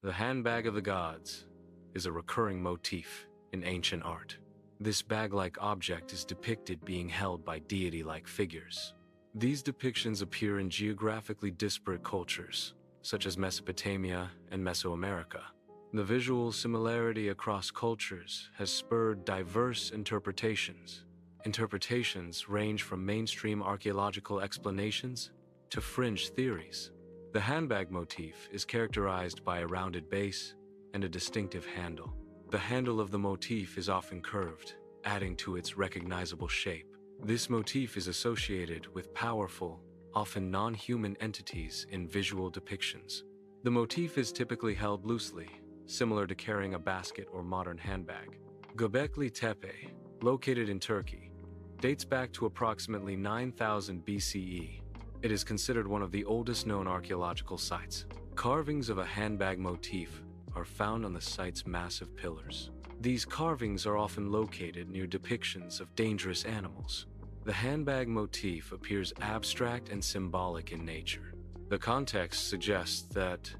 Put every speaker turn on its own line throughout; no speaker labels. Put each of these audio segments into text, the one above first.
The handbag of the gods is a recurring motif in ancient art. This bag-like object is depicted being held by deity-like figures. These depictions appear in geographically disparate cultures, such as Mesopotamia and Mesoamerica. The visual similarity across cultures has spurred diverse interpretations. Interpretations range from mainstream archaeological explanations to fringe theories. The handbag motif is characterized by a rounded base and a distinctive handle. The handle of the motif is often curved, adding to its recognizable shape. This motif is associated with powerful, often non-human entities in visual depictions. The motif is typically held loosely, similar to carrying a basket or modern handbag. Göbekli Tepe, located in Turkey, dates back to approximately 9000 BCE. It is considered one of the oldest known archaeological sites. Carvings of a handbag motif are found on the site's massive pillars. These carvings are often located near depictions of dangerous animals. The handbag motif appears abstract and symbolic in nature. The context suggests that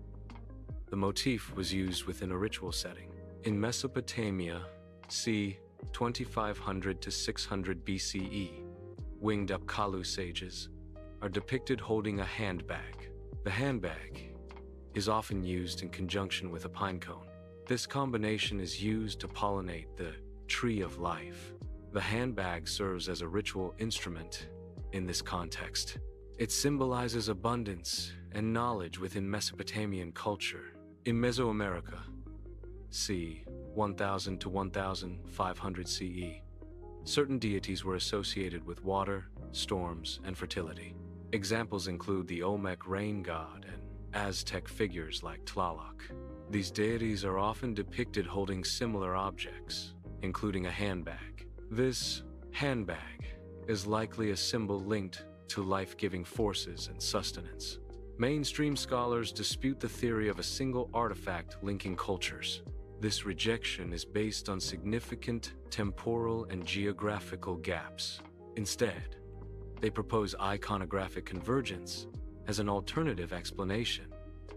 the motif was used within a ritual setting. In Mesopotamia, c. 2500 to 600 BCE, winged-up Kalu sages are depicted holding a handbag. The handbag is often used in conjunction with a pine cone. This combination is used to pollinate the tree of life. The handbag serves as a ritual instrument in this context. It symbolizes abundance and knowledge within Mesopotamian culture. In Mesoamerica, c. 1000 to 1500 CE, certain deities were associated with water, storms, and fertility. Examples include the Olmec rain god and Aztec figures like Tlaloc. These deities are often depicted holding similar objects, including a handbag. This handbag is likely a symbol linked to life-giving forces and sustenance. Mainstream scholars dispute the theory of a single artifact linking cultures. This rejection is based on significant temporal and geographical gaps. Instead, they propose iconographic convergence as an alternative explanation.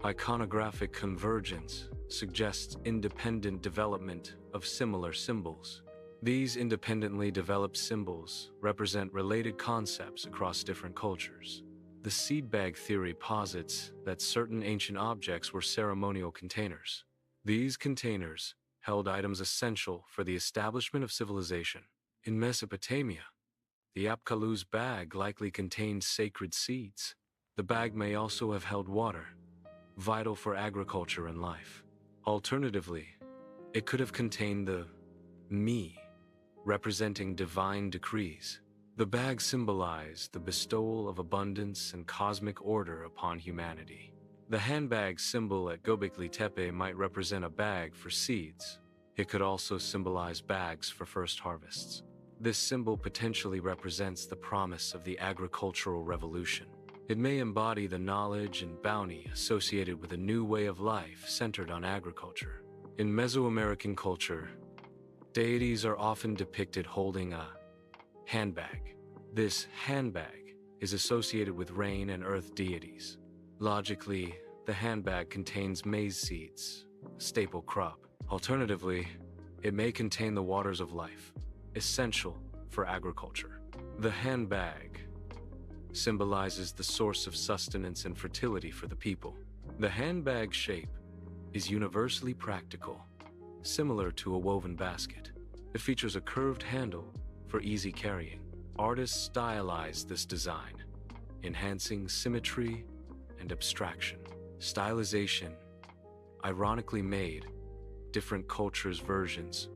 Iconographic convergence suggests independent development of similar symbols. These independently developed symbols represent related concepts across different cultures. The seed bag theory posits that certain ancient objects were ceremonial containers. These containers held items essential for the establishment of civilization. In Mesopotamia, the Apkallu's bag likely contained sacred seeds. The bag may also have held water, vital for agriculture and life. Alternatively, it could have contained the me, representing divine decrees. The bag symbolized the bestowal of abundance and cosmic order upon humanity. The handbag symbol at Göbekli Tepe might represent a bag for seeds. It could also symbolize bags for first harvests. This symbol potentially represents the promise of the agricultural revolution. It may embody the knowledge and bounty associated with a new way of life centered on agriculture. In Mesoamerican culture, deities are often depicted holding a handbag. This handbag is associated with rain and earth deities. Logically, the handbag contains maize seeds, a staple crop. Alternatively, it may contain the waters of life, essential for agriculture. The handbag symbolizes the source of sustenance and fertility for the people. The handbag shape is universally practical, similar to a woven basket. It features a curved handle for easy carrying. Artists stylize this design, enhancing symmetry and abstraction. Stylization, ironically made, different cultures' versions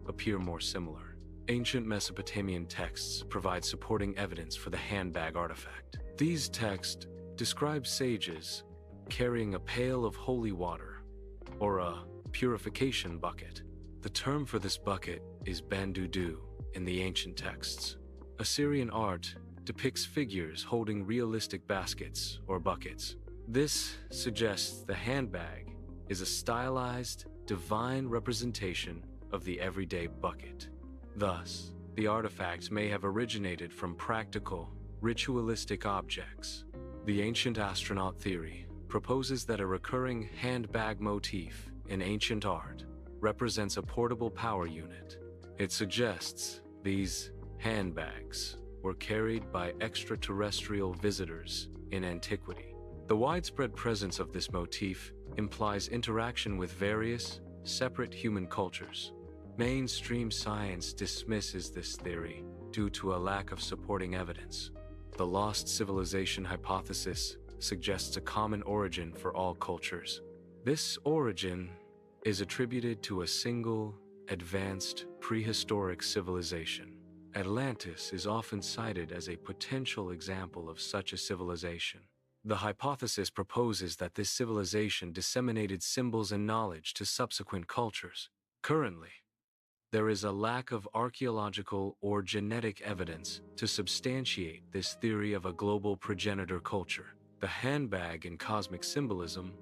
appear more similar. Ancient Mesopotamian texts provide supporting evidence for the handbag artifact. These texts describe sages carrying a pail of holy water or a purification bucket. The term for this bucket is bandudu in the ancient texts. Assyrian art depicts figures holding realistic baskets or buckets. This suggests the handbag is a stylized, divine representation of the everyday bucket. Thus, the artifact may have originated from practical, ritualistic objects. The ancient astronaut theory proposes that a recurring handbag motif in ancient art represents a portable power unit. It suggests these handbags were carried by extraterrestrial visitors in antiquity. The widespread presence of this motif implies interaction with various, separate human cultures. Mainstream science dismisses this theory due to a lack of supporting evidence. The lost civilization hypothesis suggests a common origin for all cultures. This origin is attributed to a single, advanced, prehistoric civilization. Atlantis is often cited as a potential example of such a civilization. The hypothesis proposes that this civilization disseminated symbols and knowledge to subsequent cultures. Currently, there is a lack of archaeological or genetic evidence to substantiate this theory of a global progenitor culture. The handbag in cosmic symbolism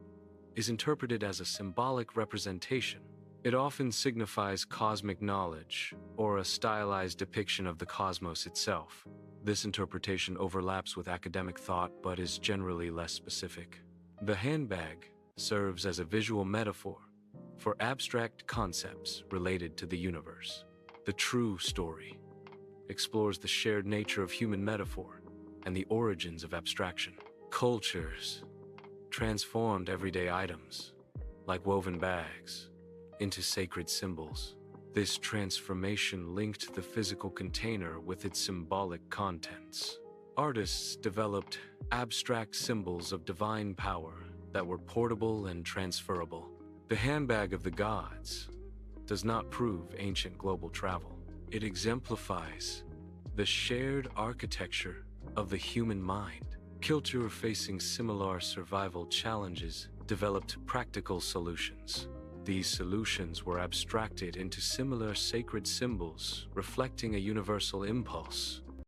is interpreted as a symbolic representation. It often signifies cosmic knowledge or a stylized depiction of the cosmos itself. This interpretation overlaps with academic thought but is generally less specific. The handbag serves as a visual metaphor for abstract concepts related to the universe. The true story explores the shared nature of human metaphor and the origins of abstraction. Cultures transformed everyday items, like woven bags, into sacred symbols. This transformation linked the physical container with its symbolic contents. Artists developed abstract symbols of divine power that were portable and transferable. The handbag of the gods does not prove ancient global travel. It exemplifies the shared architecture of the human mind. Culture facing similar survival challenges developed practical solutions. These solutions were abstracted into similar sacred symbols, reflecting a universal impulse